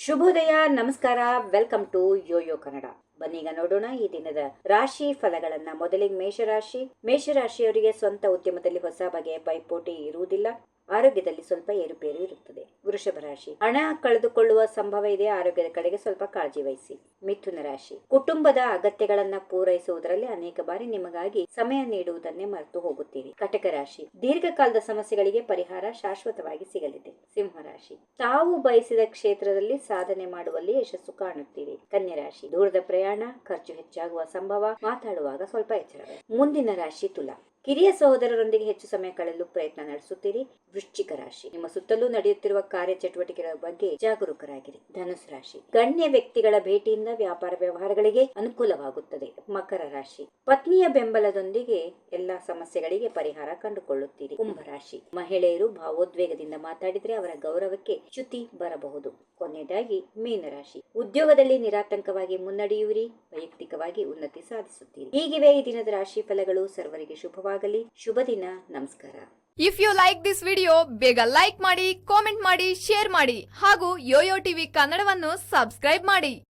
ಶುಭೋದಯ, ನಮಸ್ಕಾರ. Welcome to yoyo Kannada. ಬನ್ನೀಗ ನೋಡೋಣ ಈ ದಿನದ ರಾಶಿ ಫಲಗಳನ್ನ. ಮೊದಲಿಗೆ ಮೇಷರಾಶಿಯವರಿಗೆ ಸ್ವಂತ ಉದ್ಯಮದಲ್ಲಿ ಹೊಸ ಬಗೆಯ ಪೈಪೋಟಿ ಇರುವುದಿಲ್ಲ. ಆರೋಗ್ಯದಲ್ಲಿ ಸ್ವಲ್ಪ ಏರುಪೇರು ಇರುತ್ತದೆ. ವೃಷಭ ರಾಶಿ, ಹಣ ಕಳೆದುಕೊಳ್ಳುವ ಸಂಭವ ಇದೆ. ಆರೋಗ್ಯದ ಕಡೆಗೆ ಸ್ವಲ್ಪ ಕಾಳಜಿ ವಹಿಸಿ. ಮಿಥುನ ರಾಶಿ, ಕುಟುಂಬದ ಅಗತ್ಯಗಳನ್ನ ಪೂರೈಸುವುದರಲ್ಲಿ ಅನೇಕ ಬಾರಿ ನಿಮಗಾಗಿ ಸಮಯ ನೀಡುವುದನ್ನೇ ಮರೆತು ಹೋಗುತ್ತೀರಿ. ಕಟಕ ರಾಶಿ, ದೀರ್ಘಕಾಲದ ಸಮಸ್ಯೆಗಳಿಗೆ ಪರಿಹಾರ ಶಾಶ್ವತವಾಗಿ ಸಿಗಲಿದೆ. ಸಿಂಹ ರಾಶಿ, ತಾವು ಬಯಸಿದ ಕ್ಷೇತ್ರದಲ್ಲಿ ಸಾಧನೆ ಮಾಡುವಲ್ಲಿ ಯಶಸ್ಸು ಕಾಣುತ್ತೀರಿ. ಕನ್ಯಾ ರಾಶಿ, ದೂರದ ಪ್ರಯಾಣ, ಖರ್ಚು ಹೆಚ್ಚಾಗುವ ಸಂಭವ. ಮಾತಾಡುವಾಗ ಸ್ವಲ್ಪ ಎಚ್ಚರವೇ. ಮುಂದಿನ ರಾಶಿ ತುಲಾ, ಕಿರಿಯ ಸಹೋದರರೊಂದಿಗೆ ಹೆಚ್ಚು ಸಮಯ ಕಳೆಯಲು ಪ್ರಯತ್ನ ನಡೆಸುತ್ತೀರಿ. ವೃಶ್ಚಿಕ ರಾಶಿ, ನಿಮ್ಮ ಸುತ್ತಲೂ ನಡೆಯುತ್ತಿರುವ ಕಾರ್ಯ ಚಟುವಟಿಕೆಗಳ ಬಗ್ಗೆ ಜಾಗರೂಕರಾಗಿರಿ. ಧನುಸು ರಾಶಿ, ಗಣ್ಯ ವ್ಯಕ್ತಿಗಳ ಭೇಟಿಯಿಂದ ವ್ಯಾಪಾರ ವ್ಯವಹಾರಗಳಿಗೆ ಅನುಕೂಲವಾಗುತ್ತದೆ. ಮಕರ ರಾಶಿ, ಪತ್ನಿಯ ಬೆಂಬಲದೊಂದಿಗೆ ಎಲ್ಲಾ ಸಮಸ್ಯೆಗಳಿಗೆ ಪರಿಹಾರ ಕಂಡುಕೊಳ್ಳುತ್ತೀರಿ. ಕುಂಭ ರಾಶಿ, ಮಹಿಳೆಯರು ಭಾವೋದ್ವೇಗದಿಂದ ಮಾತಾಡಿದರೆ ಅವರ ಗೌರವಕ್ಕೆ ಚ್ಯುತಿ ಬರಬಹುದು. ಕೊನೆಯದಾಗಿ ಮೀನರಾಶಿ, ಉದ್ಯೋಗದಲ್ಲಿ ನಿರಾತಂಕವಾಗಿ ಮುನ್ನಡೆಯುವಿರಿ. ವೈಯಕ್ತಿಕವಾಗಿ ಉನ್ನತಿ ಸಾಧಿಸುತ್ತೀರಿ. ಹೀಗಿವೆ ಈ ದಿನದ ರಾಶಿ ಫಲಗಳು. ಸರ್ವರಿಗೆ ಶುಭವಾಗಲಿ. ಶುಭ ದಿನ. ನಮಸ್ಕಾರ. If you like this video, ಬೇಗ ಲೈಕ್ ಮಾಡಿ, ಕಾಮೆಂಟ್ ಮಾಡಿ, ಶೇರ್ ಮಾಡಿ ಹಾಗೂ ಯೋಯೋ ಟಿವಿ ಕನ್ನಡವನ್ನು ಸಬ್ಸ್ಕ್ರೈಬ್ ಮಾಡಿ.